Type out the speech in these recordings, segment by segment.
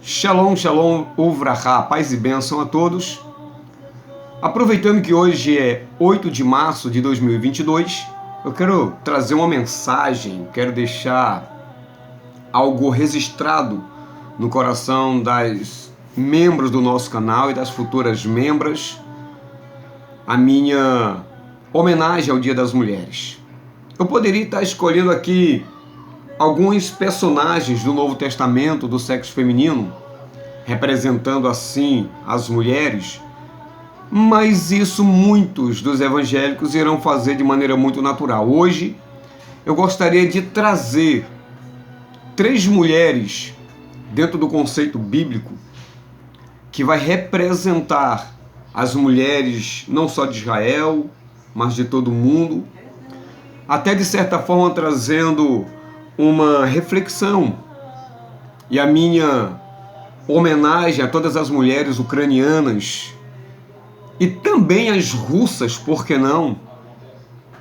Shalom, shalom, uvrahá, paz e bênção a todos. Aproveitando que hoje é 8 de março de 2022, eu quero trazer uma mensagem, quero deixar algo registrado no coração das membros do nosso canal e das futuras membras, a minha homenagem ao Dia das Mulheres. Eu poderia estar escolhendo aqui alguns personagens do Novo Testamento do sexo feminino, representando assim as mulheres, mas isso muitos dos evangélicos irão fazer de maneira muito natural. Hoje eu gostaria de trazer 3 mulheres dentro do conceito bíblico que vai representar as mulheres não só de Israel, mas de todo o mundo, até de certa forma trazendo uma reflexão e a minha homenagem a todas as mulheres ucranianas e também as russas, por que não,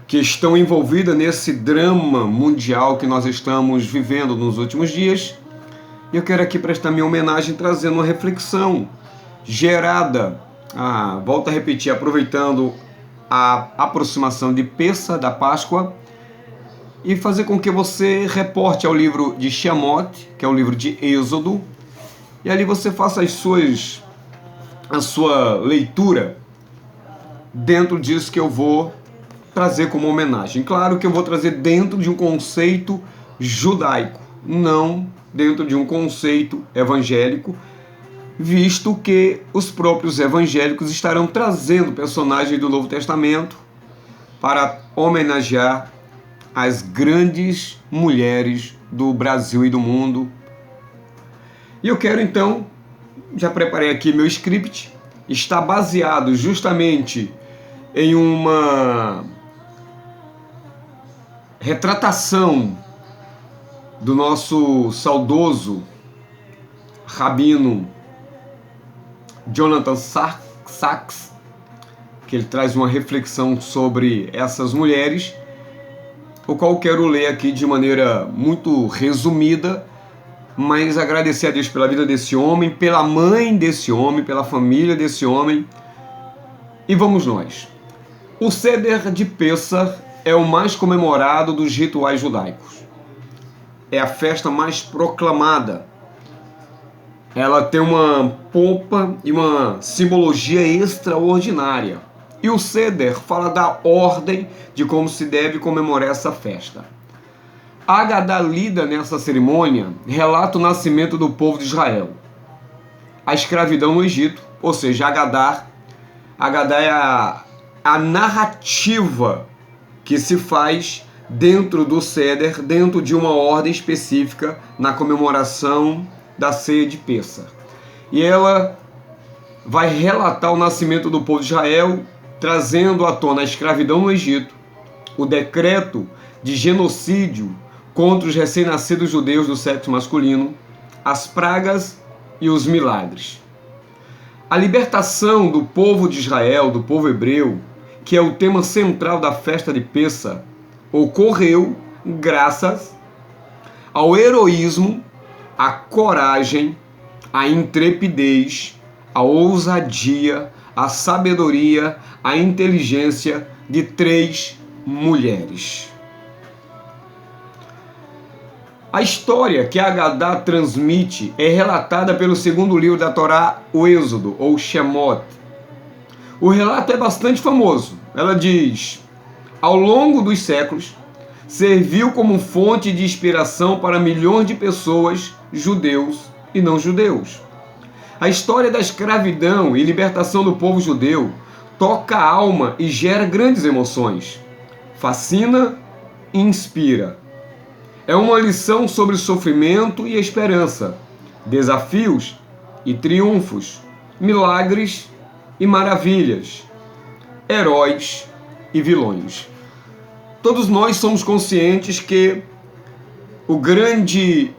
que estão envolvidas nesse drama mundial que nós estamos vivendo nos últimos dias. E eu quero aqui prestar minha homenagem trazendo uma reflexão gerada, volto a repetir, aproveitando a aproximação de Pêssah, da Páscoa, e fazer com que você reporte ao livro de Shemot, que é o livro de Êxodo, e ali você faça a sua leitura dentro disso que eu vou trazer como homenagem. Claro que eu vou trazer dentro de um conceito judaico, não dentro de um conceito evangélico, visto que os próprios evangélicos estarão trazendo personagens do Novo Testamento para homenagear as grandes mulheres do Brasil e do mundo. E eu quero então, já preparei aqui meu script, está baseado justamente em uma retratação do nosso saudoso rabino Jonathan Sacks, que ele traz uma reflexão sobre essas mulheres, o qual quero ler aqui de maneira muito resumida, mas agradecer a Deus pela vida desse homem, pela mãe desse homem, pela família desse homem. E vamos nós. O Seder de Pêssah é o mais comemorado dos rituais judaicos. É a festa mais proclamada. Ela tem uma pompa e uma simbologia extraordinária. E o Seder fala da ordem de como se deve comemorar essa festa. A Agadá lida nessa cerimônia relata o nascimento do povo de Israel, a escravidão no Egito, ou seja, Agadá é a narrativa que se faz dentro do Seder, dentro de uma ordem específica na comemoração da ceia de Pêssah. E ela vai relatar o nascimento do povo de Israel, trazendo à tona a escravidão no Egito, o decreto de genocídio contra os recém-nascidos judeus do sexo masculino, as pragas e os milagres. A libertação do povo de Israel, do povo hebreu, que é o tema central da festa de Pêssah, ocorreu graças ao heroísmo, à coragem, à intrepidez, à ousadia, à sabedoria, à inteligência de 3 mulheres. A história que a Agadá transmite é relatada pelo segundo livro da Torá, o Êxodo, ou Shemot. O relato é bastante famoso. Ela diz: ao longo dos séculos, serviu como fonte de inspiração para milhões de pessoas, judeus e não judeus. A história da escravidão e libertação do povo judeu toca a alma e gera grandes emoções. Fascina e inspira. É uma lição sobre sofrimento e esperança, desafios e triunfos, milagres e maravilhas, heróis e vilões. Todos nós somos conscientes que o grande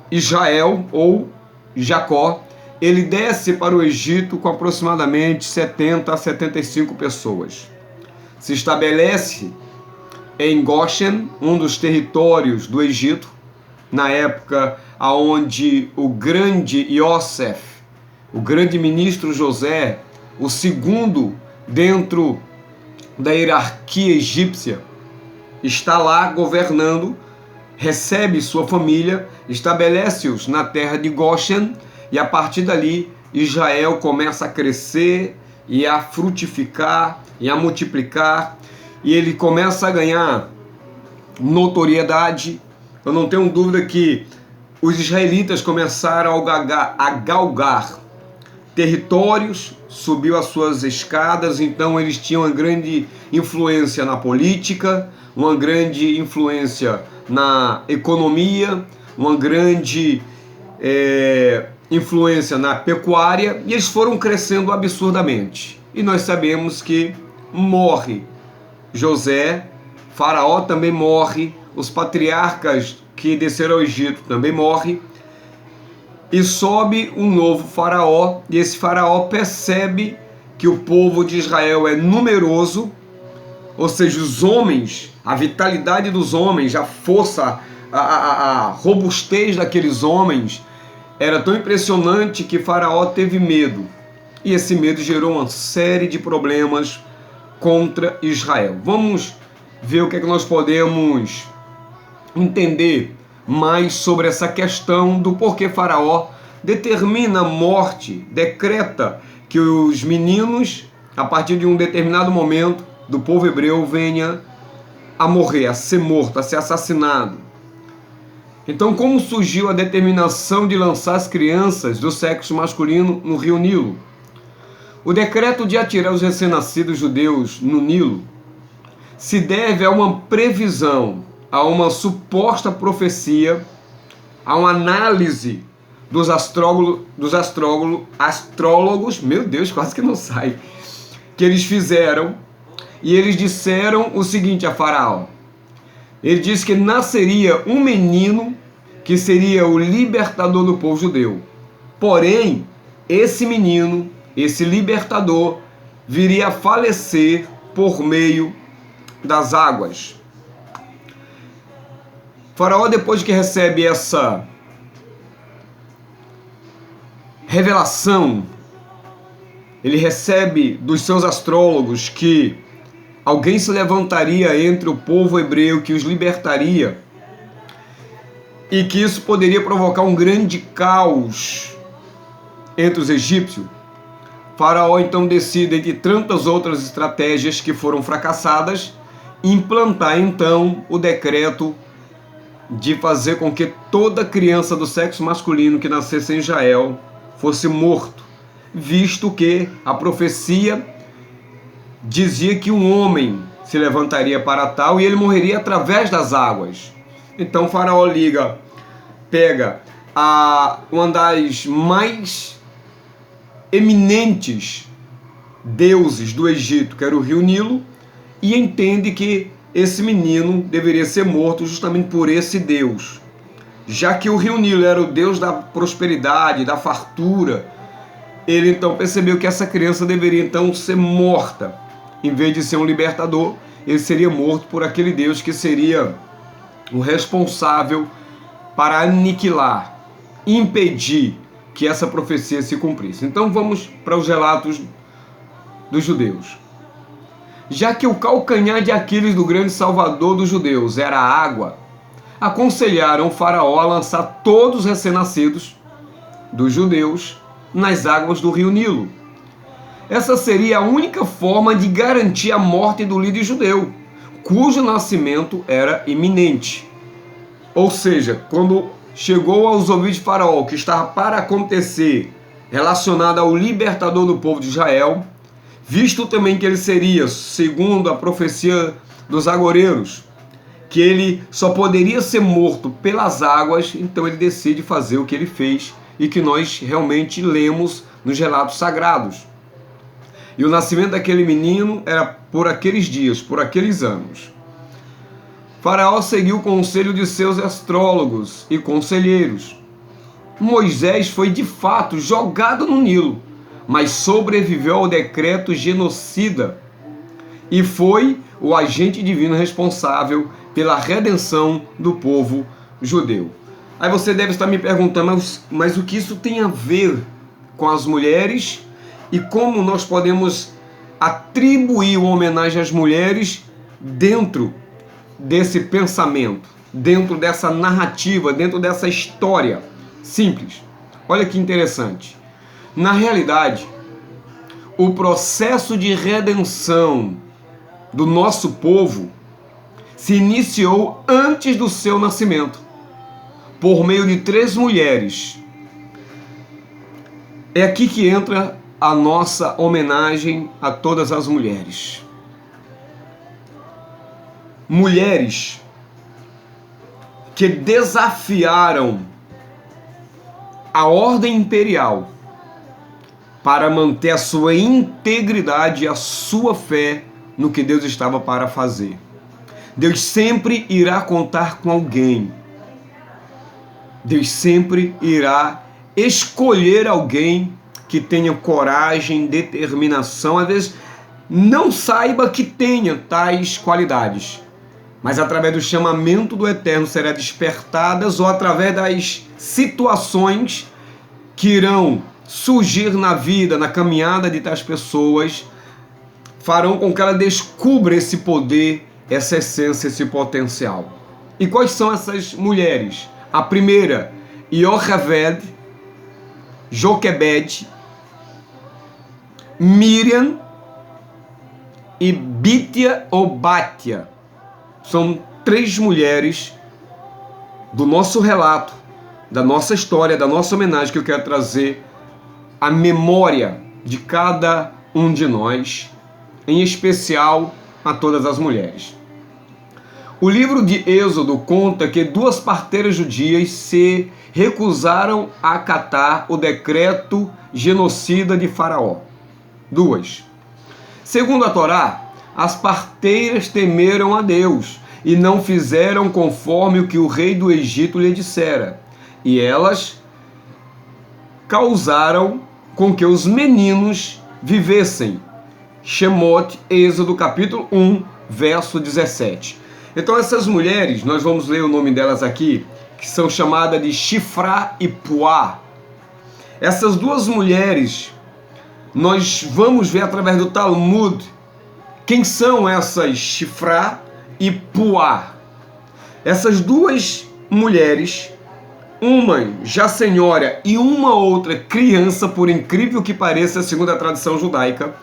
Israel, ou Jacó, ele desce para o Egito com aproximadamente 70 a 75 pessoas. Se estabelece em Goshen, um dos territórios do Egito, na época onde o grande Iosef, o grande ministro José, o segundo dentro da hierarquia egípcia, está lá governando, recebe sua família, estabelece-os na terra de Goshen, e a partir dali Israel começa a crescer e a frutificar e a multiplicar, e ele começa a ganhar notoriedade. Eu não tenho dúvida que os israelitas começaram a galgar territórios, subiu as suas escadas, então eles tinham uma grande influência na política, uma grande influência na economia, uma grande influência na pecuária, e eles foram crescendo absurdamente. E nós sabemos que morre José, Faraó também morre, os patriarcas que desceram ao Egito também morrem, e sobe um novo faraó, e esse faraó percebe que o povo de Israel é numeroso, ou seja, os homens, a vitalidade dos homens, a força, a robustez daqueles homens era tão impressionante que Faraó teve medo. E esse medo gerou uma série de problemas contra Israel. Vamos ver o que é que nós podemos entender mais sobre essa questão do porquê Faraó determina a morte, decreta que os meninos, a partir de um determinado momento do povo hebreu, venha a morrer, a ser morto, a ser assassinado. Então, como surgiu a determinação de lançar as crianças do sexo masculino no rio Nilo? O decreto de atirar os recém-nascidos judeus no Nilo se deve a uma previsão, a uma suposta profecia, a uma análise dos astrólogos, meu Deus, quase que não sai, que eles fizeram, e eles disseram o seguinte a Faraó. Ele disse que nasceria um menino que seria o libertador do povo judeu. Porém, esse menino, esse libertador, viria a falecer por meio das águas. Faraó, depois que recebe essa revelação, ele recebe dos seus astrólogos que alguém se levantaria entre o povo hebreu que os libertaria e que isso poderia provocar um grande caos entre os egípcios. Faraó então decide, entre tantas outras estratégias que foram fracassadas, implantar então o decreto de fazer com que toda criança do sexo masculino que nascesse em Israel fosse morto, visto que a profecia dizia que um homem se levantaria para tal e ele morreria através das águas. Então Faraó pega uma das mais eminentes deuses do Egito, que era o rio Nilo, e entende que esse menino deveria ser morto justamente por esse deus. Já que o rio Nilo era o deus da prosperidade, da fartura, ele então percebeu que essa criança deveria então ser morta. Em vez de ser um libertador, ele seria morto por aquele deus que seria o responsável para aniquilar, impedir que essa profecia se cumprisse. Então vamos para os relatos dos judeus. Já que o calcanhar de Aquiles do grande salvador dos judeus era a água, aconselharam o Faraó a lançar todos os recém-nascidos dos judeus nas águas do rio Nilo. Essa seria a única forma de garantir a morte do líder judeu, cujo nascimento era iminente. Ou seja, quando chegou aos ouvidos de Faraó que estava para acontecer relacionado ao libertador do povo de Israel, visto também que ele seria, segundo a profecia dos agoreiros, que ele só poderia ser morto pelas águas, então ele decide fazer o que ele fez e que nós realmente lemos nos relatos sagrados. E o nascimento daquele menino era por aqueles dias, por aqueles anos. Faraó seguiu o conselho de seus astrólogos e conselheiros. Moisés foi de fato jogado no Nilo, mas sobreviveu ao decreto genocida e foi o agente divino responsável pela redenção do povo judeu. Aí você deve estar me perguntando, mas o que isso tem a ver com as mulheres e como nós podemos atribuir uma homenagem às mulheres dentro desse pensamento, dentro dessa narrativa, dentro dessa história simples? Olha que interessante. Na realidade, o processo de redenção do nosso povo se iniciou antes do seu nascimento, por meio de 3 mulheres. É aqui que entra a nossa homenagem a todas as mulheres. Mulheres que desafiaram a ordem imperial para manter a sua integridade e a sua fé no que Deus estava para fazer. Deus sempre irá contar com alguém. Deus sempre irá escolher alguém que tenha coragem, determinação, às vezes não saiba que tenha tais qualidades, mas através do chamamento do Eterno serão despertadas, ou através das situações que irão surgir na vida, na caminhada de tais pessoas, farão com que ela descubra esse poder, essa essência, esse potencial. E quais são essas mulheres? A primeira, Yocheved, Joquebed, Miriam e Bítia ou Bátia. São 3 mulheres do nosso relato, da nossa história, da nossa homenagem, que eu quero trazer à memória de cada um de nós, em especial a todas as mulheres. O livro de Êxodo conta que 2 parteiras judias se recusaram a acatar o decreto genocida de Faraó. 2. Segundo a Torá, as parteiras temeram a Deus e não fizeram conforme o que o rei do Egito lhe dissera. E elas causaram com que os meninos vivessem. Shemot, Êxodo capítulo 1, verso 17. Então essas mulheres, nós vamos ler o nome delas aqui, que são chamadas de Shifra e Puá. Essas 2 mulheres, nós vamos ver através do Talmud quem são essas Shifra e Puá. Essas 2 mulheres, uma já senhora e uma outra criança, por incrível que pareça, segundo a tradição judaica,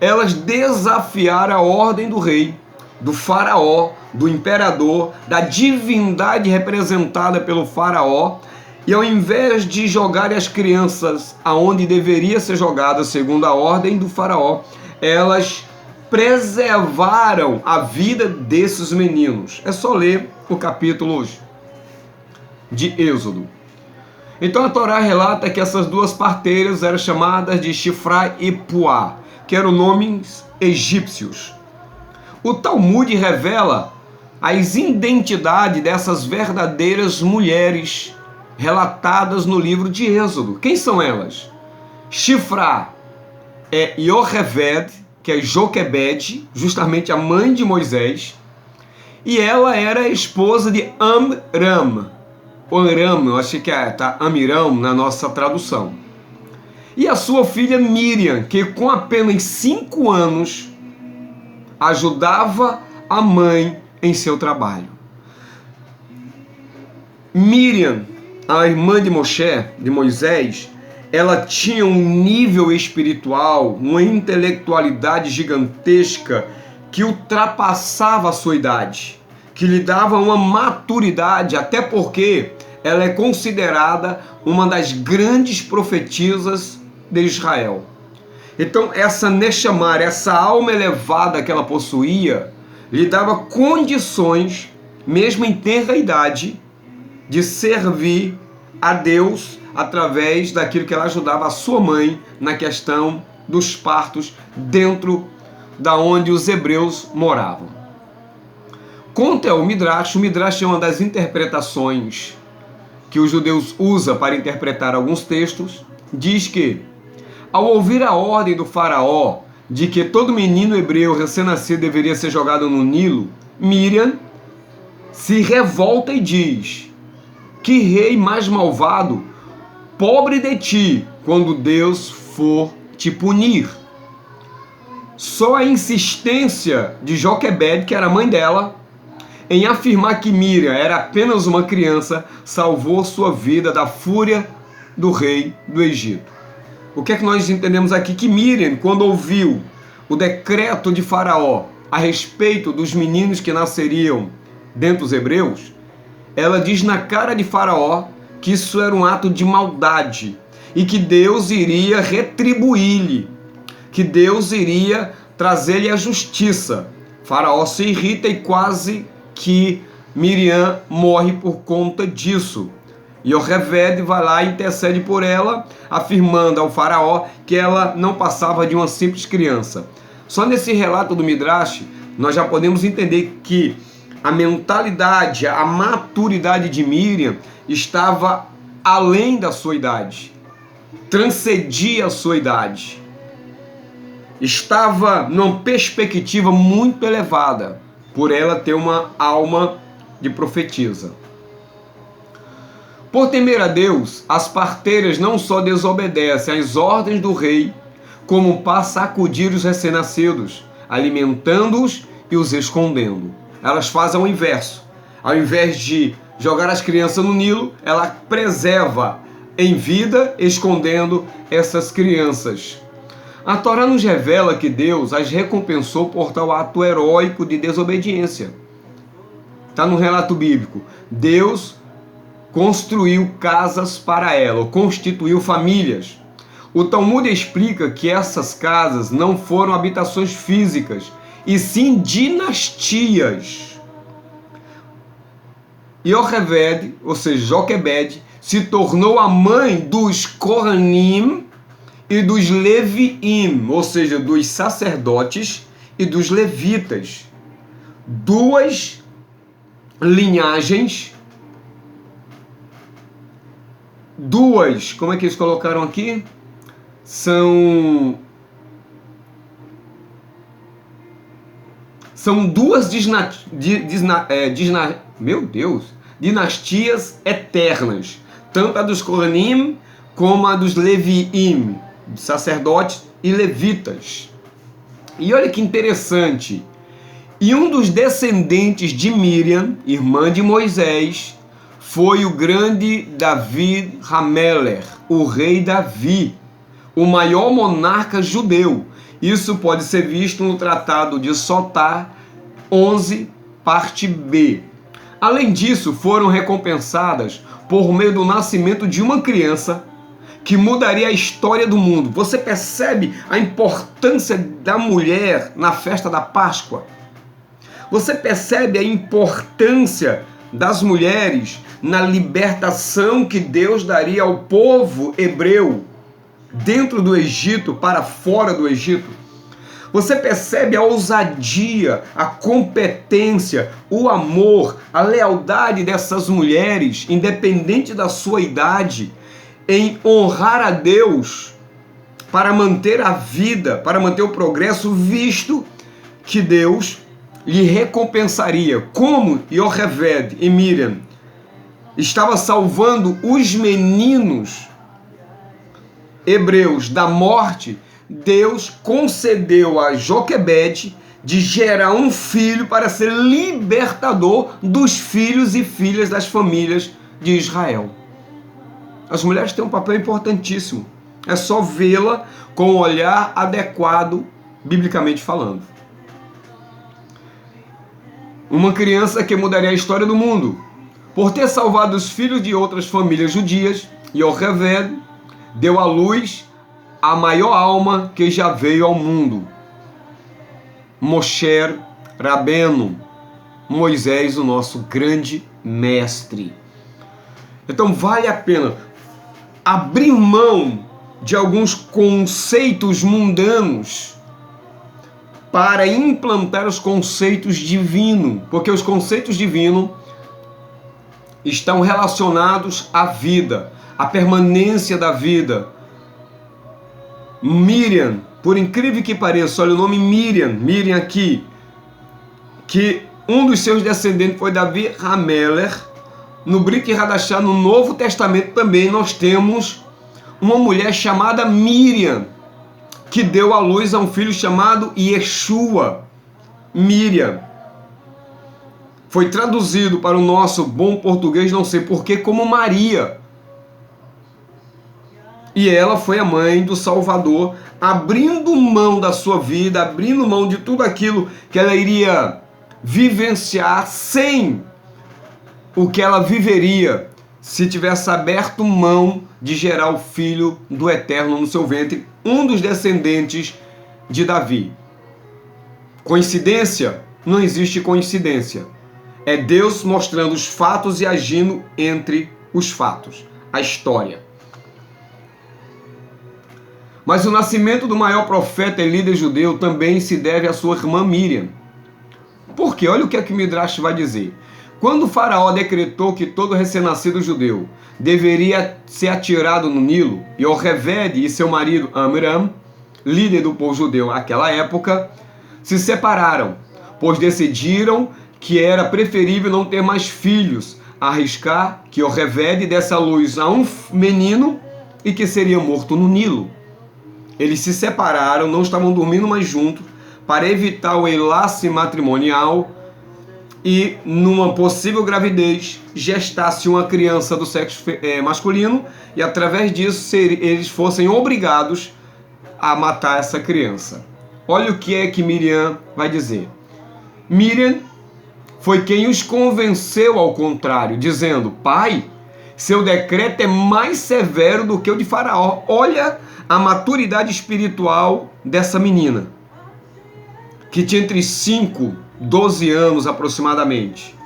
elas desafiaram a ordem do rei, do faraó, do imperador, da divindade representada pelo faraó, e ao invés de jogarem as crianças aonde deveria ser jogada segundo a ordem do faraó, elas preservaram a vida desses meninos. É só ler o capítulo de Êxodo. Então a Torá relata que essas 2 parteiras eram chamadas de Shifra e Puá, que eram nomes egípcios. O Talmud revela as identidades dessas verdadeiras mulheres relatadas no livro de Êxodo. Quem são elas? Shifra é Yocheved, que é Joquebed, justamente a mãe de Moisés, e ela era a esposa de Amram. O Amram, eu achei que está Amiram na nossa tradução. E a sua filha Miriam, que com apenas 5 anos ajudava a mãe em seu trabalho. Miriam, a irmã de Moisés, ela tinha um nível espiritual, uma intelectualidade gigantesca que ultrapassava a sua idade, que lhe dava uma maturidade, até porque ela é considerada uma das grandes profetisas de Israel. Então essa Neshamar, essa alma elevada que ela possuía, lhe dava condições, mesmo em tenra idade, de servir a Deus através daquilo que ela ajudava a sua mãe na questão dos partos dentro da onde os hebreus moravam. Conta o Midrash é uma das interpretações que os judeus usam para interpretar alguns textos, diz que, ao ouvir a ordem do faraó de que todo menino hebreu recém-nascido deveria ser jogado no Nilo, Miriam se revolta e diz: que rei mais malvado, pobre de ti, quando Deus for te punir. Só a insistência de Joquebede, que era a mãe dela, em afirmar que Miriam era apenas uma criança, salvou sua vida da fúria do rei do Egito. O que é que nós entendemos aqui? Que Miriam, quando ouviu o decreto de Faraó a respeito dos meninos que nasceriam dentre os hebreus, ela diz na cara de Faraó que isso era um ato de maldade e que Deus iria retribuir-lhe, que Deus iria trazer-lhe a justiça. Faraó se irrita e quase que Miriam morre por conta disso. E Yocheved vai lá e intercede por ela, afirmando ao Faraó que ela não passava de uma simples criança. Só nesse relato do Midrash, nós já podemos entender que a mentalidade, a maturidade de Miriam estava além da sua idade, transcendia a sua idade, estava numa perspectiva muito elevada, por ela ter uma alma de profetisa. Por temer a Deus, as parteiras não só desobedecem às ordens do rei, como passam a sacudir os recém-nascidos, alimentando-os e os escondendo. Elas fazem o inverso. Ao invés de jogar as crianças no Nilo, ela preserva em vida, escondendo essas crianças. A Torá nos revela que Deus as recompensou por tal ato heróico de desobediência. Está no relato bíblico. Deus construiu casas para ela, constituiu famílias. O Talmud explica que essas casas não foram habitações físicas, e sim dinastias. Yocheved, ou seja, Joquebede, se tornou a mãe dos Kohanim e dos Leviim, ou seja, dos sacerdotes e dos levitas. Duas linhagens, como é que eles colocaram aqui? São duas dinastias eternas, tanto a dos Kohanim como a dos Leviim, sacerdotes e levitas. E olha que interessante, e um dos descendentes de Miriam, irmã de Moisés, foi o grande David Hameler, o rei Davi, o maior monarca judeu. Isso pode ser visto no Tratado de Sotá 11, parte B. Além disso, foram recompensadas por meio do nascimento de uma criança que mudaria a história do mundo. Você percebe a importância da mulher na festa da Páscoa? Você percebe a importância das mulheres na libertação que Deus daria ao povo hebreu dentro do Egito para fora do Egito? Você percebe a ousadia, a competência, o amor, a lealdade dessas mulheres, independente da sua idade, em honrar a Deus para manter a vida, para manter o progresso, visto que Deus lhe recompensaria. Como Yocheved e Miriam estava salvando os meninos hebreus da morte, Deus concedeu a Joquebede de gerar um filho para ser libertador dos filhos e filhas das famílias de Israel. As mulheres têm um papel importantíssimo. É só vê-la com o olhar adequado, biblicamente falando. Uma criança que mudaria a história do mundo. Por ter salvado os filhos de outras famílias judias, Yocheved deu à luz a maior alma que já veio ao mundo. Moshe Rabbeinu, Moisés, o nosso grande mestre. Então vale a pena abrir mão de alguns conceitos mundanos para implantar os conceitos divinos, porque os conceitos divinos estão relacionados à vida, à permanência da vida. Miriam, por incrível que pareça, olha o nome Miriam aqui, que um dos seus descendentes foi Davi Hameler, no Brit Hadashah, no Novo Testamento também, nós temos uma mulher chamada Miriam, que deu à luz a um filho chamado Yeshua. Miriam. Foi traduzido para o nosso bom português, não sei porquê, como Maria. E ela foi a mãe do Salvador, abrindo mão da sua vida, abrindo mão de tudo aquilo que ela iria vivenciar sem o que ela viveria se tivesse aberto mão de gerar o Filho do Eterno no seu ventre, um dos descendentes de Davi. Coincidência? Não existe coincidência. É Deus mostrando os fatos e agindo entre os fatos. A história. Mas o nascimento do maior profeta e líder judeu também se deve à sua irmã Miriam. Por quê? Olha o que é que o Midrash vai dizer. Quando o faraó decretou que todo recém-nascido judeu deveria ser atirado no Nilo, e Yocheved e seu marido Amram, líder do povo judeu naquela época, se separaram, pois decidiram que era preferível não ter mais filhos, arriscar que Yocheved desse à luz a um menino e que seria morto no Nilo. Eles se separaram, não estavam dormindo mais juntos, para evitar o enlace matrimonial e, numa possível gravidez, gestasse uma criança do sexo masculino e, através disso, eles fossem obrigados a matar essa criança. Olha o que é que Miriam vai dizer. Miriam foi quem os convenceu ao contrário, dizendo: pai, seu decreto é mais severo do que o de Faraó. Olha a maturidade espiritual dessa menina, que tinha entre 5 e 12 anos aproximadamente.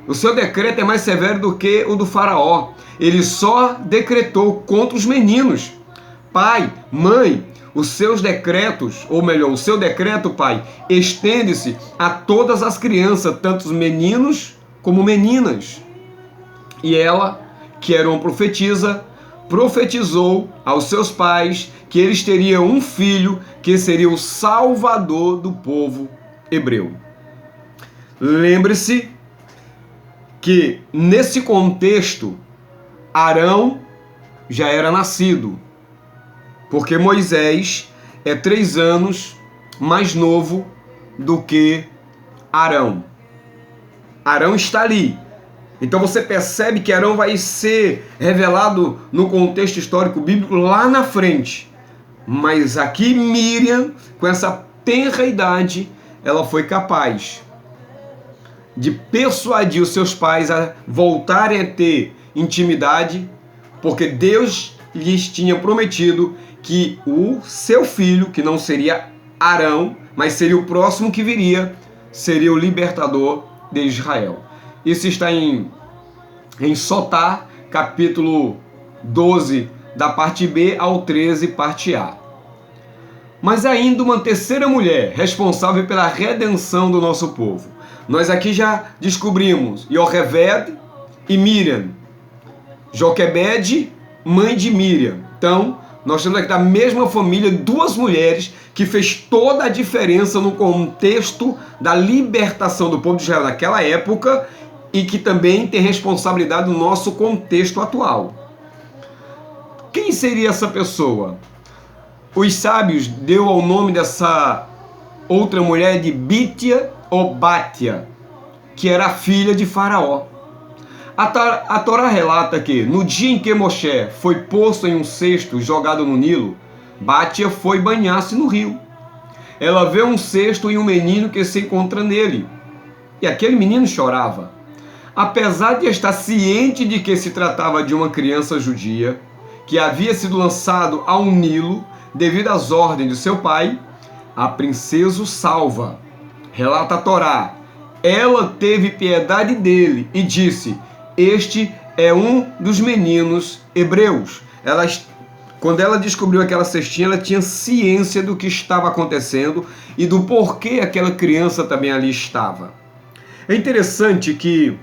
O seu decreto é mais severo do que o do Faraó. Ele só decretou contra os meninos. Pai, mãe, os seus decretos, ou melhor, o seu decreto, pai, estende-se a todas as crianças, tanto os meninos como meninas. E ela, que era uma profetisa, profetizou aos seus pais que eles teriam um filho que seria o salvador do povo hebreu. Lembre-se que, nesse contexto, Arão já era nascido, porque Moisés é 3 anos mais novo do que Arão. Arão está ali. Então você percebe que Arão vai ser revelado no contexto histórico bíblico lá na frente. Mas aqui Miriam, com essa tenra idade, ela foi capaz de persuadir os seus pais a voltarem a ter intimidade, porque Deus lhes tinha prometido que o seu filho, que não seria Arão, mas seria o próximo que viria, seria o libertador de Israel. Isso está em Sotá, capítulo 12, da parte B ao 13, parte A. Mas ainda uma terceira mulher responsável pela redenção do nosso povo. Nós aqui já descobrimos Yocheved e Miriam. Joquebed, mãe de Miriam. Então, nós temos aqui da mesma família 2 mulheres que fez toda a diferença no contexto da libertação do povo de Israel naquela época e que também tem responsabilidade no nosso contexto atual. Quem seria essa pessoa? Os sábios deu ao nome dessa outra mulher de Bitia ou Batia, que era a filha de Faraó. A Torá relata que, no dia em que Moshe foi posto em um cesto jogado no Nilo, Batia foi banhar-se no rio. Ela vê um cesto e um menino que se encontra nele. E aquele menino chorava. Apesar de estar ciente de que se tratava de uma criança judia, que havia sido lançado ao Nilo devido às ordens de seu pai, a princesa o salva. Relata a Torá. Ela teve piedade dele e disse: este é um dos meninos hebreus. Quando ela descobriu aquela cestinha, ela tinha ciência do que estava acontecendo e do porquê aquela criança também ali estava. É interessante que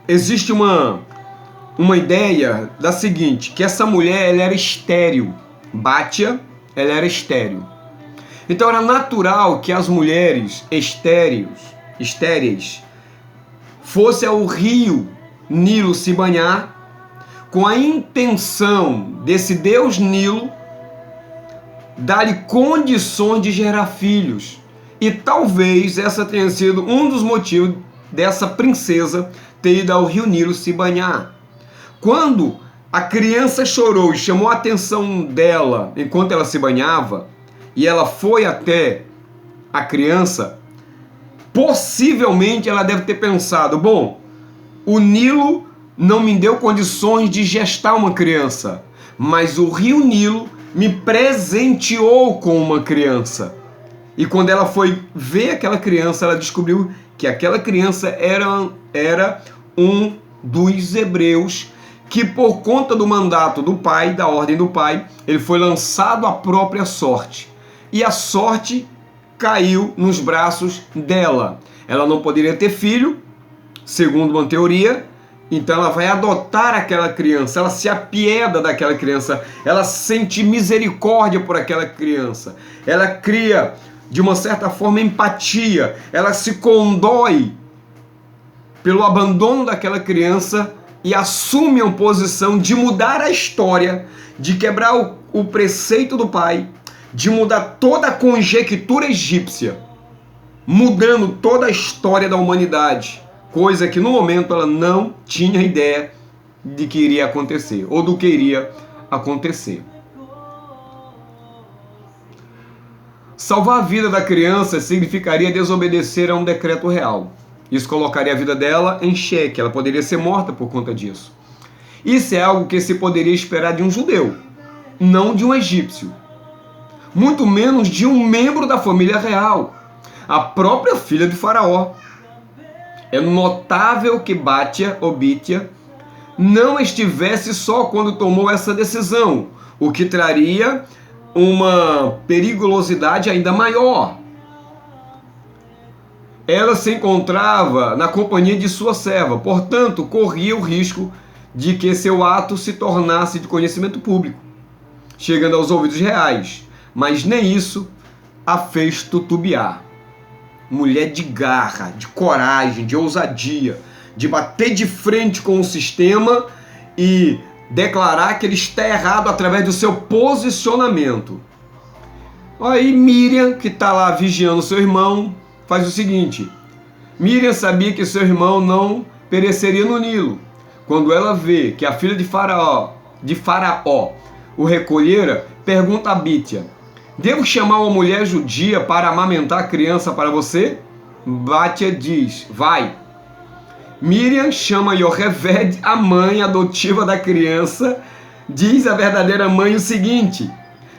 existe uma ideia da seguinte, que essa mulher ela era estéril. Batia, ela era estéril. Então era natural que as mulheres estéreis estéreis, fosse ao rio Nilo se banhar, com a intenção desse Deus Nilo dar-lhe condições de gerar filhos. E talvez essa tenha sido um dos motivos dessa princesa ter ido ao rio Nilo se banhar. Quando a criança chorou e chamou a atenção dela enquanto ela se banhava, e ela foi até a criança, possivelmente ela deve ter pensado: bom, o Nilo não me deu condições de gestar uma criança, mas o rio Nilo me presenteou com uma criança. E quando ela foi ver aquela criança, ela descobriu que aquela criança era um dos hebreus que, por conta do mandato do pai, da ordem do pai, ele foi lançado à própria sorte. E a sorte caiu nos braços dela. Ela não poderia ter filho, segundo uma teoria, então ela vai adotar aquela criança, ela se apieda daquela criança, ela sente misericórdia por aquela criança, ela cria, de uma certa forma, empatia, ela se condói pelo abandono daquela criança e assume a posição de mudar a história, de quebrar o preceito do pai, de mudar toda a conjectura egípcia, mudando toda a história da humanidade, coisa que no momento ela não tinha ideia de que iria acontecer, ou do que iria acontecer. Salvar a vida da criança significaria desobedecer a um decreto real. Isso colocaria a vida dela em xeque, ela poderia ser morta por conta disso. Isso é algo que se poderia esperar de um judeu, não de um egípcio. Muito menos de um membro da família real, a própria filha de Faraó. É notável que Bítia não estivesse só quando tomou essa decisão, o que traria uma periculosidade ainda maior. Ela se encontrava na companhia de sua serva, portanto, corria o risco de que seu ato se tornasse de conhecimento público, chegando aos ouvidos reais, mas nem isso a fez titubear. Mulher de garra, de coragem, de ousadia, de bater de frente com o sistema e declarar que ele está errado através do seu posicionamento. Aí Miriam, que está lá vigiando seu irmão, faz o seguinte: Miriam sabia que seu irmão não pereceria no Nilo. Quando ela vê que a filha de Faraó o recolhera, pergunta a Bítia: devo chamar uma mulher judia para amamentar a criança para você? Bítia diz: vai. Miriam chama Yocheved, a mãe adotiva da criança, diz a verdadeira mãe o seguinte: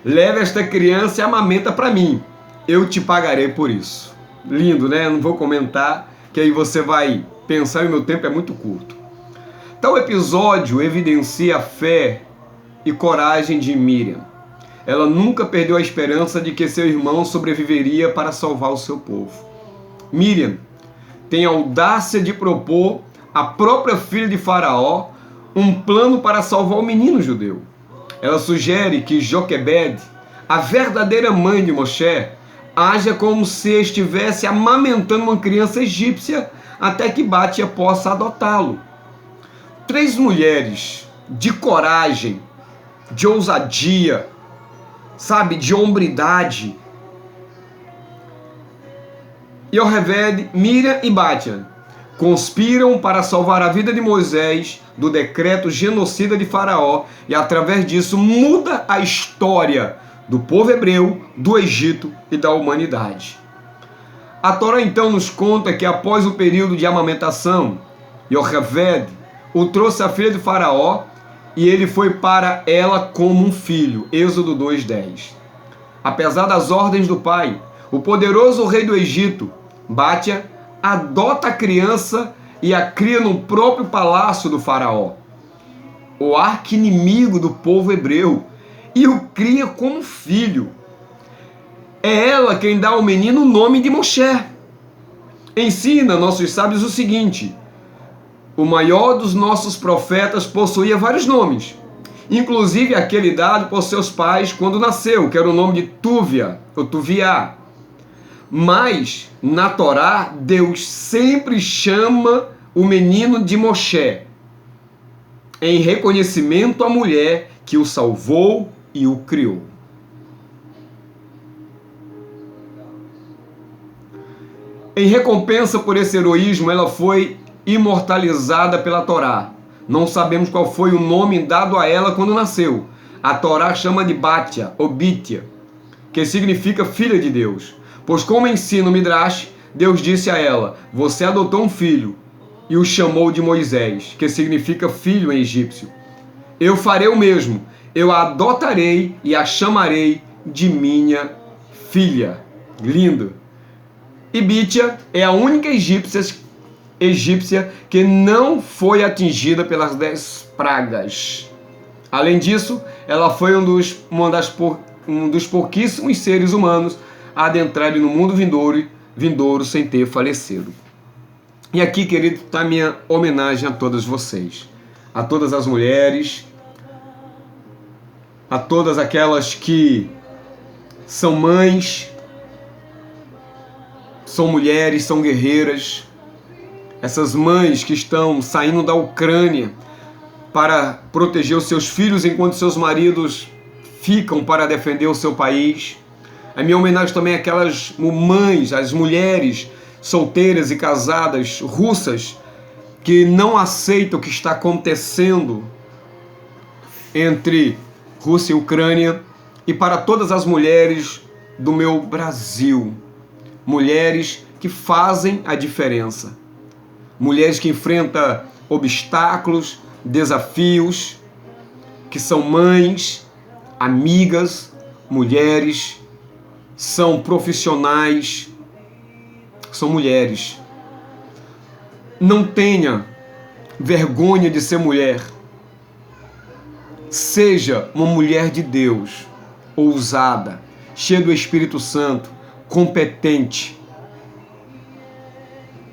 leve esta criança e amamenta para mim, eu te pagarei por isso. Lindo, né? Eu não vou comentar, que aí você vai pensar e o meu tempo é muito curto. Tal episódio evidencia a fé e coragem de Miriam. Ela nunca perdeu a esperança de que seu irmão sobreviveria para salvar o seu povo. Miriam tem a audácia de propor à própria filha de Faraó um plano para salvar o menino judeu. Ela sugere que Joquebed, a verdadeira mãe de Moshe, haja como se estivesse amamentando uma criança egípcia até que Bítia possa adotá-lo. 3 mulheres de coragem, de ousadia, de hombridade. Yocheved, Miriam e Bítia conspiram para salvar a vida de Moisés do decreto genocida de Faraó e, através disso, muda a história do povo hebreu, do Egito e da humanidade. A Torá então nos conta que após o período de amamentação, Yocheved o trouxe à filha de Faraó e ele foi para ela como um filho. Êxodo 2:10. Apesar das ordens do pai, o poderoso rei do Egito, Bítia, adota a criança e a cria no próprio palácio do Faraó, o arqui-inimigo do povo hebreu, e o cria como filho. É ela quem dá ao menino o nome de Moshe. Ensina nossos sábios o seguinte: o maior dos nossos profetas possuía vários nomes, inclusive aquele dado por seus pais quando nasceu, que era o nome de Tuvia, ou Tuviá. Mas na Torá, Deus sempre chama o menino de Moshe, em reconhecimento à mulher que o salvou e o criou. Em recompensa por esse heroísmo, ela foi imortalizada pela Torá. Não sabemos qual foi o nome dado a ela quando nasceu. A Torá chama de Batia, ou Bitia, que significa filha de Deus. Pois como ensina o Midrash, Deus disse a ela: você adotou um filho, e o chamou de Moisés, que significa filho em egípcio. Eu farei o mesmo, eu a adotarei e a chamarei de minha filha. Lindo! E Bitia é a única egípcia que não foi atingida pelas 10 pragas. Além disso, ela foi um dos pouquíssimos seres humanos a adentrarem no mundo vindouro sem ter falecido. E aqui, querido, está a minha homenagem a todas vocês, a todas as mulheres, a todas aquelas que são mães, são mulheres, são guerreiras, essas mães que estão saindo da Ucrânia para proteger os seus filhos enquanto seus maridos ficam para defender o seu país. A minha homenagem também é aquelas mães, as mulheres solteiras e casadas russas que não aceitam o que está acontecendo entre Rússia e Ucrânia, e para todas as mulheres do meu Brasil, mulheres que fazem a diferença, mulheres que enfrentam obstáculos, desafios, que são mães, amigas, mulheres, são profissionais, são mulheres. Não tenha vergonha de ser mulher. Seja uma mulher de Deus, ousada, cheia do Espírito Santo, competente.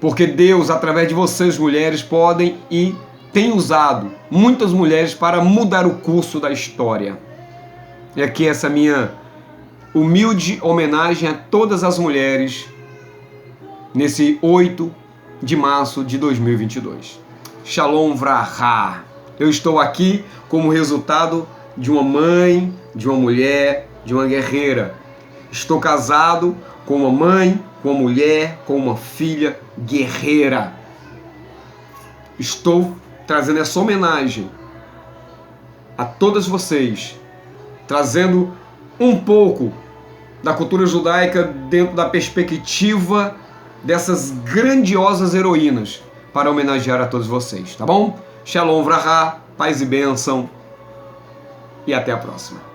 Porque Deus, através de vocês, mulheres, podem e tem usado muitas mulheres para mudar o curso da história. E aqui essa minha humilde homenagem a todas as mulheres nesse 8 de março de 2022. Shalom Vraha. Eu estou aqui como resultado de uma mãe, de uma mulher, de uma guerreira. Estou casado com uma mãe, com uma mulher, com uma filha guerreira. Estou trazendo essa homenagem a todas vocês, trazendo um pouco da cultura judaica dentro da perspectiva dessas grandiosas heroínas para homenagear a todos vocês, tá bom? Shalom Vraha, paz e bênção e até a próxima.